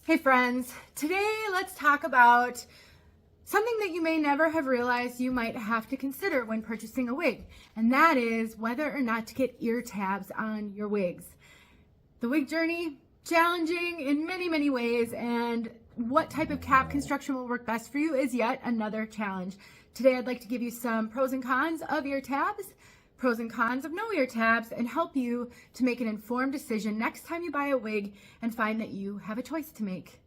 Hey friends, today let's talk about something that you may never have realized you might have to consider when purchasing a wig, and that is whether or not to get ear tabs on your wigs. The wig journey, challenging in many ways, and what type of cap construction will work best for you is yet another challenge. Today I'd like to give you some pros and cons of ear tabs, pros and cons of no ear tabs, and help you to make an informed decision next time you buy a wig and find that you have a choice to make.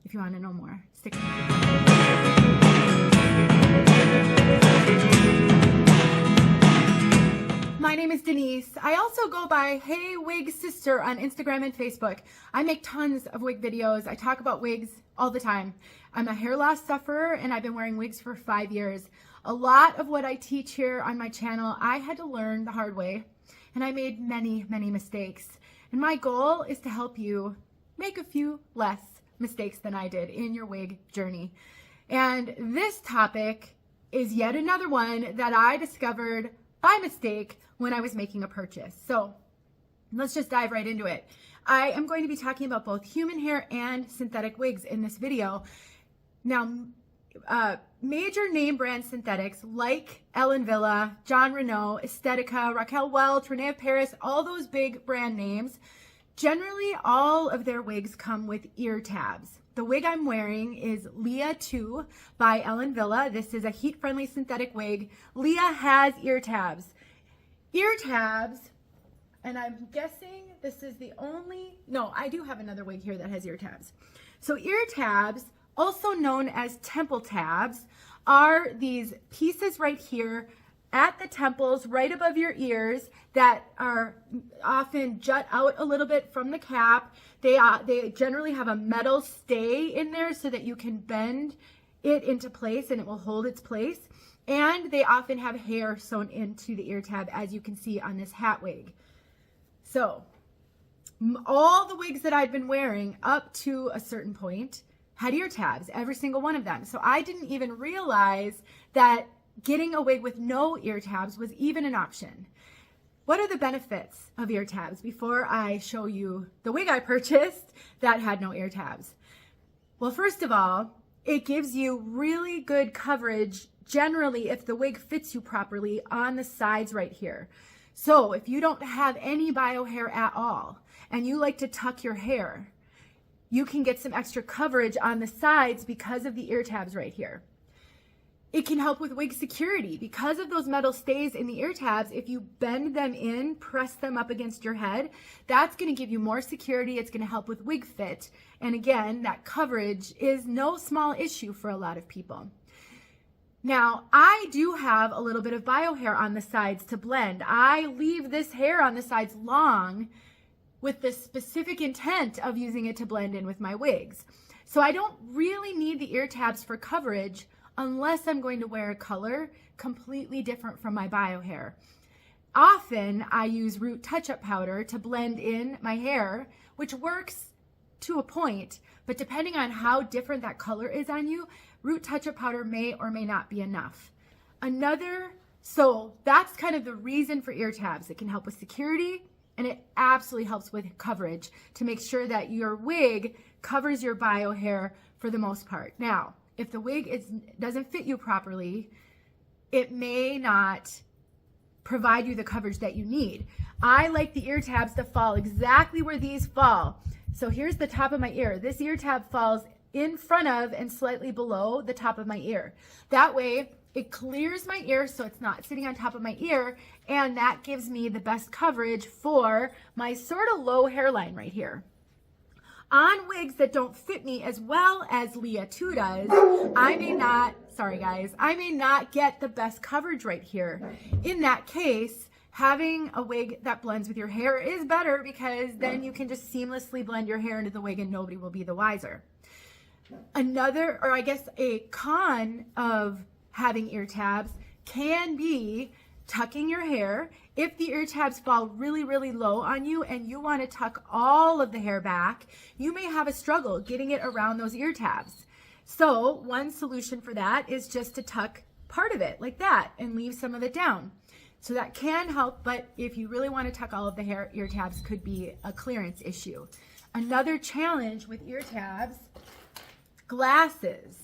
If you want to know more, stick with me. My name is Denise. I also go by Hey Wig Sister on Instagram and Facebook. I make tons of wig videos. I talk about wigs all the time. I'm a hair loss sufferer and I've been wearing wigs for 5 years. A lot of what I teach here on my channel, I had to learn the hard way, and I made many mistakes. And my goal is to help you make a few less mistakes than I did in your wig journey. And this topic is yet another one that I discovered by mistake when I was making a purchase. So let's just dive right into it. I am going to be talking about both human hair and synthetic wigs in this video. Now, major name brand synthetics like Ellen Villa, John Renault, Estetica, Raquel Welch, Renee of Paris, all those big brand names, generally all of their wigs come with ear tabs. The wig I'm wearing is Leah 2 by Ellen Villa. This is a heat-friendly synthetic wig. Leah has ear tabs. Ear tabs, and I'm guessing this is the only, no, I do have another wig here that has ear tabs. So ear tabs, also known as temple tabs, are these pieces right here at the temples, right above your ears, that are often jut out a little bit from the cap. They generally have a metal stay in there so that you can bend it into place and it will hold its place. And they often have hair sewn into the ear tab, as you can see on this hat wig. So all the wigs that I've been wearing up to a certain point had ear tabs, every single one of them. So I didn't even realize that getting a wig with no ear tabs was even an option. What are the benefits of ear tabs before I show you the wig I purchased that had no ear tabs? Well, first of all, it gives you really good coverage generally if the wig fits you properly on the sides right here. So if you don't have any bio hair at all and you like to tuck your hair, you can get some extra coverage on the sides because of the ear tabs right here. It can help with wig security because of those metal stays in the ear tabs. If you bend them in, press them up against your head, that's going to give you more security. It's going to help with wig fit. And again, that coverage is no small issue for a lot of people. Now, I do have a little bit of bio hair on the sides to blend. I leave this hair on the sides long with the specific intent of using it to blend in with my wigs. So I don't really need the ear tabs for coverage unless I'm going to wear a color completely different from my bio hair. Often I use root touch-up powder to blend in my hair, which works to a point, but depending on how different that color is on you, root touch-up powder may or may not be enough. So that's kind of the reason for ear tabs. It can help with security, and it absolutely helps with coverage to make sure that your wig covers your bio hair for the most part. Now, if the wig doesn't fit you properly, it may not provide you the coverage that you need. I like the ear tabs to fall exactly where these fall. So here's the top of my ear. This ear tab falls in front of and slightly below the top of my ear. That way, it clears my ear so it's not sitting on top of my ear, and that gives me the best coverage for my sort of low hairline right here. On wigs that don't fit me as well as Leah 2 does, I may not get the best coverage right here. In that case, having a wig that blends with your hair is better because then you can just seamlessly blend your hair into the wig and nobody will be the wiser. A con of having ear tabs can be tucking your hair. If the ear tabs fall really low on you and you want to tuck all of the hair back, you may have a struggle getting it around those ear tabs. So one solution for that is just to tuck part of it like that and leave some of it down. So that can help, but if you really want to tuck all of the hair, ear tabs could be a clearance issue. Another challenge with ear tabs, glasses.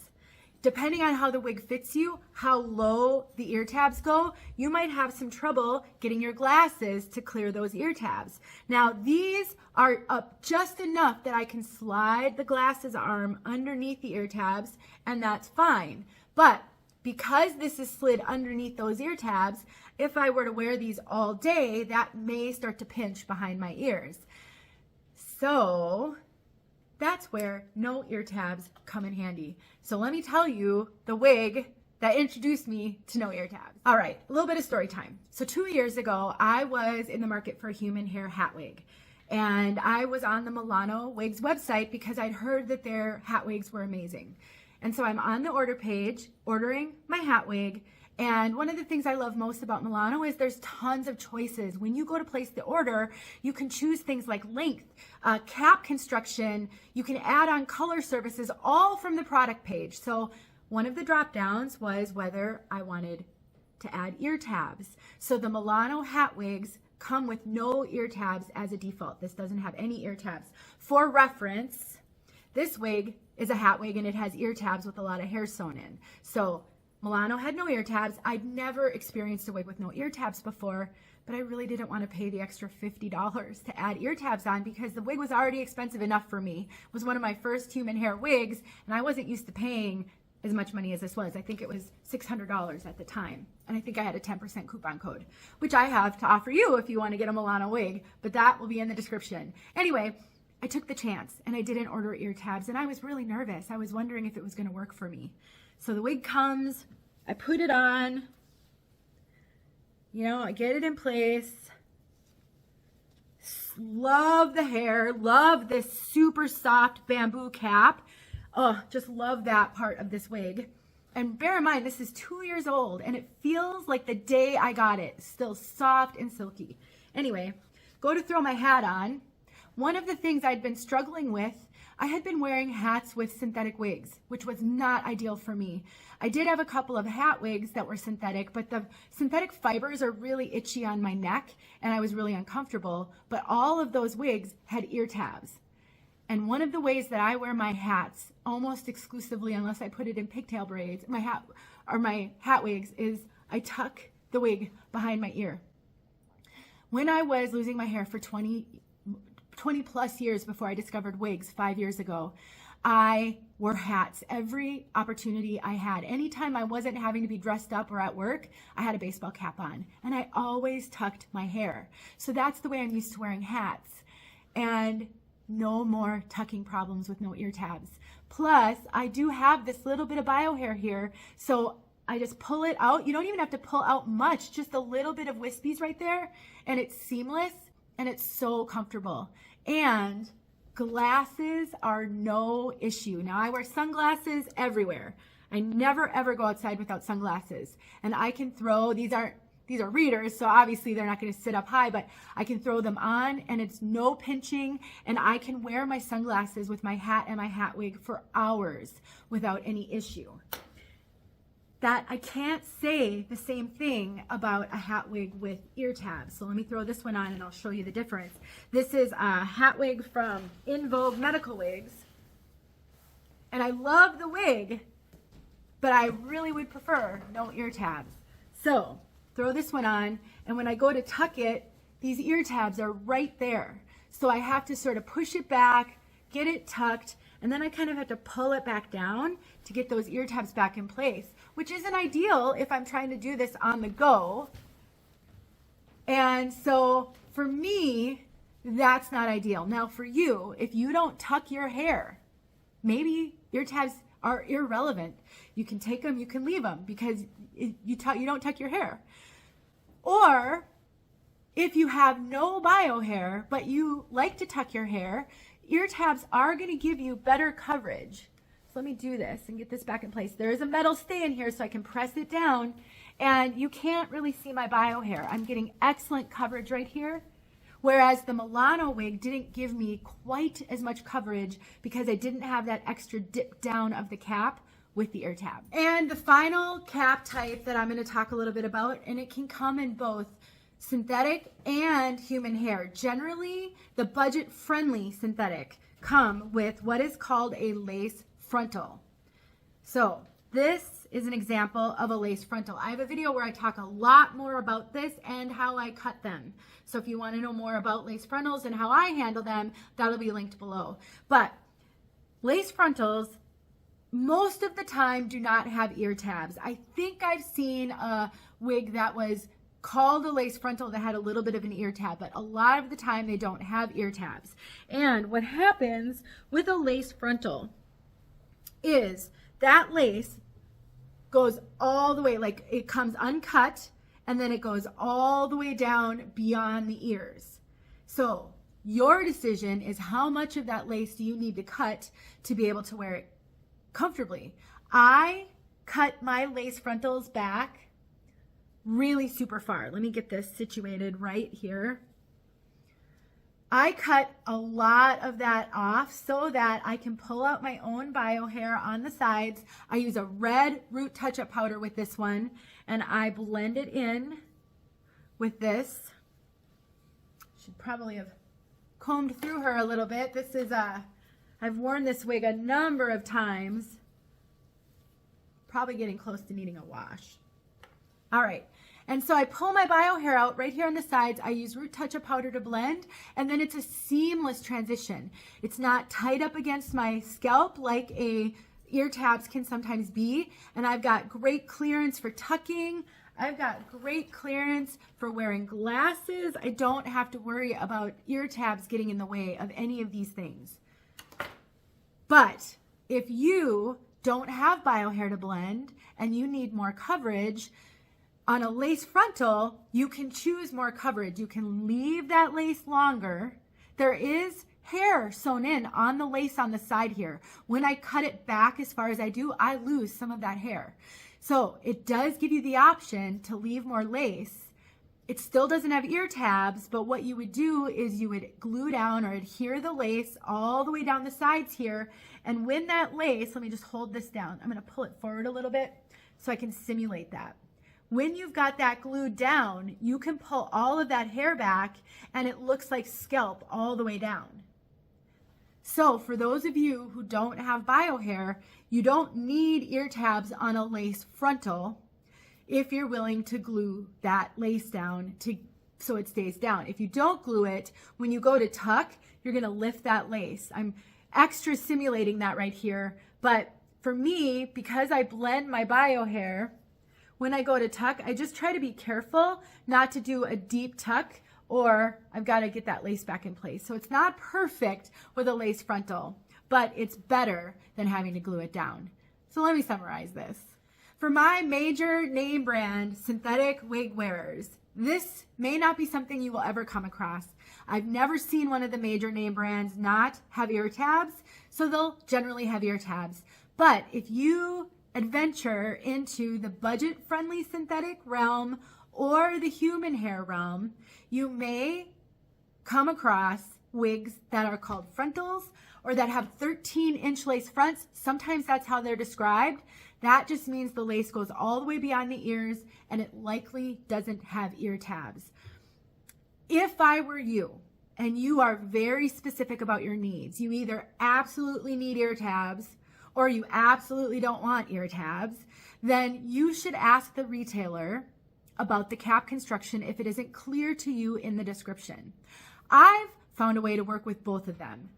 Depending on how the wig fits you, how low the ear tabs go, you might have some trouble getting your glasses to clear those ear tabs. Now, these are up just enough that I can slide the glasses arm underneath the ear tabs, and that's fine. But because this is slid underneath those ear tabs, if I were to wear these all day, that may start to pinch behind my ears. So that's where no ear tabs come in handy. So let me tell you the wig that introduced me to no ear tabs. All right, a little bit of story time. So 2 years ago, I was in the market for a human hair hat wig. And I was on the Milano Wigs website because I'd heard that their hat wigs were amazing. And so I'm on the order page, ordering my hat wig. And one of the things I love most about Milano is there's tons of choices. When you go to place the order, you can choose things like length, cap construction, you can add on color services, all from the product page. So one of the drop downs was whether I wanted to add ear tabs. So the Milano hat wigs come with no ear tabs as a default. This doesn't have any ear tabs. For reference, this wig is a hat wig and it has ear tabs with a lot of hair sewn in. So Milano had no ear tabs. I'd never experienced a wig with no ear tabs before, but I really didn't want to pay the extra $50 to add ear tabs on because the wig was already expensive enough for me. It was one of my first human hair wigs, and I wasn't used to paying as much money as this was. I think it was $600 at the time, and I think I had a 10% coupon code, which I have to offer you if you want to get a Milano wig, but that will be in the description. Anyway, I took the chance, and I didn't order ear tabs, and I was really nervous. I was wondering if it was going to work for me. So the wig comes, I put it on, you know, I get it in place. Love the hair, love this super soft bamboo cap. Oh, just love that part of this wig. And bear in mind, this is 2 years old and it feels like the day I got it, still soft and silky. Anyway, go to throw my hat on. One of the things I'd been struggling with, I had been wearing hats with synthetic wigs, which was not ideal for me. I did have a couple of hat wigs that were synthetic, but the synthetic fibers are really itchy on my neck and I was really uncomfortable, but all of those wigs had ear tabs. And one of the ways that I wear my hats almost exclusively, unless I put it in pigtail braids, my hat wigs, is I tuck the wig behind my ear. When I was losing my hair for 20 plus years before I discovered wigs 5 years ago, I wore hats every opportunity I had. Anytime I wasn't having to be dressed up or at work, I had a baseball cap on and I always tucked my hair. So that's the way I'm used to wearing hats. And no more tucking problems with no ear tabs. Plus, I do have this little bit of bio hair here, so I just pull it out. You don't even have to pull out much, just a little bit of wispies right there, and it's seamless, and it's so comfortable. And glasses are no issue. Now, I wear sunglasses everywhere. I never, ever go outside without sunglasses. And I can throw, these are readers, so obviously they're not going to sit up high, but I can throw them on and it's no pinching, and I can wear my sunglasses with my hat and my hat wig for hours without any issue. That I can't say the same thing about a hat wig with ear tabs. So let me throw this one on and I'll show you the difference. This is a hat wig from Vogue Medical Wigs. And I love the wig, but I really would prefer no ear tabs. So throw this one on, and when I go to tuck it, these ear tabs are right there. So I have to sort of push it back, get it tucked, and then I kind of have to pull it back down to get those ear tabs back in place, which isn't ideal if I'm trying to do this on the go. And so for me, that's not ideal. Now for you, if you don't tuck your hair, maybe ear tabs are irrelevant. You can take them, you can leave them because you don't tuck your hair. Or if you have no bio hair, but you like to tuck your hair, ear tabs are going to give you better coverage. So let me do this and get this back in place. There is a metal stay in here so I can press it down, and you can't really see my bio hair. I'm getting excellent coverage right here, whereas the Milano wig didn't give me quite as much coverage because I didn't have that extra dip down of the cap with the ear tab. And the final cap type that I'm going to talk a little bit about, and it can come in both synthetic and human hair. Generally, the budget-friendly synthetic come with what is called a lace frontal. So this is an example of a lace frontal. I have a video where I talk a lot more about this and how I cut them. So if you want to know more about lace frontals and how I handle them, that'll be linked below. But lace frontals, most of the time, do not have ear tabs. I think I've seen a wig that was called a lace frontal that had a little bit of an ear tab, but a lot of the time they don't have ear tabs. And what happens with a lace frontal is that lace goes all the way, like it comes uncut, and then it goes all the way down beyond the ears. So your decision is how much of that lace do you need to cut to be able to wear it comfortably. I cut my lace frontals back really super far. Let me get this situated right here. I cut a lot of that off so that I can pull out my own bio hair on the sides. I use a red root touch-up powder with this one, and I blend it in with this. Should probably have combed through her a little bit. This is I've worn this wig a number of times. Probably getting close to needing a wash. All right. And so I pull my bio hair out right here on the sides. I use root touch-up powder to blend, and then it's a seamless transition. It's not tied up against my scalp like ear tabs can sometimes be, and I've got great clearance for tucking. I've got great clearance for wearing glasses. I don't have to worry about ear tabs getting in the way of any of these things. But if you don't have bio hair to blend and you need more coverage, on a lace frontal, you can choose more coverage. You can leave that lace longer. There is hair sewn in on the lace on the side here. When I cut it back as far as I do, I lose some of that hair. So it does give you the option to leave more lace. It still doesn't have ear tabs, but what you would do is you would glue down or adhere the lace all the way down the sides here. And when that lace, let me just hold this down. I'm going to pull it forward a little bit so I can simulate that. When you've got that glued down, you can pull all of that hair back and it looks like scalp all the way down. So for those of you who don't have bio hair, you don't need ear tabs on a lace frontal if you're willing to glue that lace down so it stays down. If you don't glue it, when you go to tuck, you're going to lift that lace. I'm extra simulating that right here, but for me, because I blend my bio hair, when I go to tuck, I just try to be careful not to do a deep tuck, or I've got to get that lace back in place. So it's not perfect with a lace frontal, but it's better than having to glue it down. So let me summarize this. For my major name brand synthetic wig wearers, this may not be something you will ever come across. I've never seen one of the major name brands not have ear tabs, so they'll generally have ear tabs. But if you adventure into the budget-friendly synthetic realm or the human hair realm, you may come across wigs that are called frontals or that have 13-inch lace fronts. Sometimes that's how they're described. That just means the lace goes all the way beyond the ears and it likely doesn't have ear tabs. If I were you and you are very specific about your needs, you either absolutely need ear tabs or you absolutely don't want ear tabs, then you should ask the retailer about the cap construction if it isn't clear to you in the description. I've found a way to work with both of them.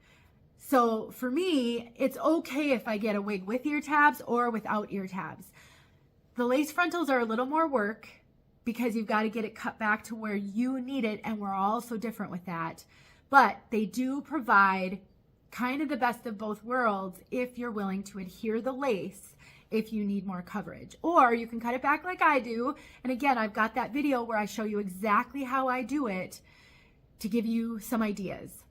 So for me, it's okay if I get a wig with ear tabs or without ear tabs. The lace frontals are a little more work because you've got to get it cut back to where you need it, and we're all so different with that. But they do provide kind of the best of both worlds if you're willing to adhere the lace if you need more coverage. Or you can cut it back like I do. And again, I've got that video where I show you exactly how I do it to give you some ideas.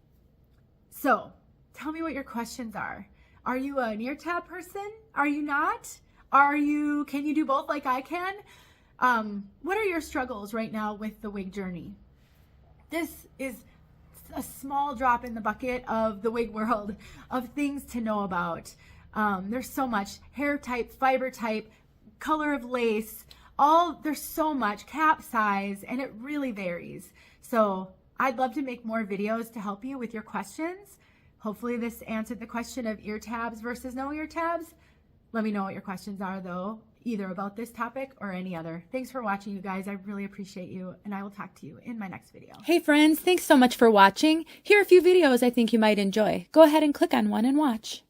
So tell me what your questions are. Are you an ear tab person? Are you not? Can you do both like I can? What are your struggles right now with the wig journey? This is a small drop in the bucket of the wig world of things to know about. There's so much: hair type, fiber type, color of lace, there's so much cap size, and it really varies. So I'd love to make more videos to help you with your questions. Hopefully this answered the question of ear tabs versus no ear tabs. Let me know what your questions are though, either about this topic or any other. Thanks for watching, you guys. I really appreciate you, and I will talk to you in my next video. Hey friends, thanks so much for watching. Here are a few videos I think you might enjoy. Go ahead and click on one and watch.